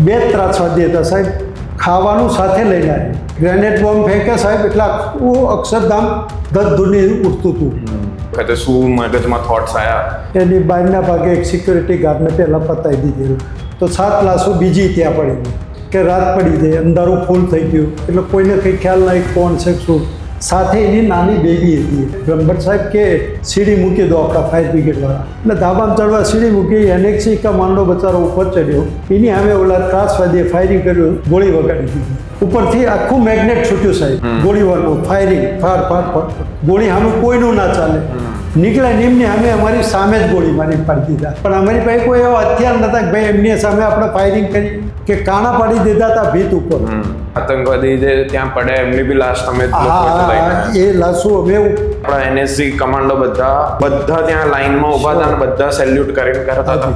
બે જ ત્રાસવાદી હતા સાહેબ, ખાવાનું સાથે લઈને આવે, ગ્રેનેડ બોમ્બ ફેંકે સાહેબ, એટલે આખું અક્ષરધામ ધૂની ઉઠતું હતું. વખતે શું મગજમાં થોટ્સ આવ્યા? એની બહારના ભાગે એક સિક્યુરિટી ગાર્ડને પહેલાં પતાવી દીધેલું, તો 7 લાશો બીજી ત્યાં પડી કે રાત પડી જાય, અંધારું ફૂલ થઈ ગયું, એટલે કોઈને કંઈ ખ્યાલ નહીં કોણ છે શું. સાથે એની નાની બેબી હતી. બ્રહ્મભટ્ટ સાહેબ કે સીડી મૂકી દો આપણા ફાયર બ્રિગેડવાળા, એટલે ધાબામાં ચડવા સીડી મૂકી, એનેક્સી કમાન્ડો બચારો ઉપર ચડ્યો, એની સામે ઓલા ત્રાસવાદીએ ફાયરિંગ કર્યું, ગોળી વગાડી દીધી. ઉપરથી આખું મેગ્નેટ છૂટ્યું સાહેબ, ગોળીવાનું ફાયરિંગ, ફાર ફાર ફાર, ગોળી સામે કોઈનું ના ચાલે. નીકળ્યા નિમની સામે અમારી સામે જ ગોળી મારી પાડી દીધા, પણ અમારી પાસે કોઈ એવો હથિયાર નતા કે ભાઈ એમની સામે આપણે ફાયરિંગ કરી કે કાણા પાડી દીધા હતા ભીત ઉપર. આતંકવાદી જે ત્યાં પડે એમની બી લાશ તમે એ લાશો અમે આપણા NSG કમાન્ડો બધા ત્યાં લાઈનમાં ઉભા હતા અને બધા સેલ્યુટ કરીને કરતા હતા.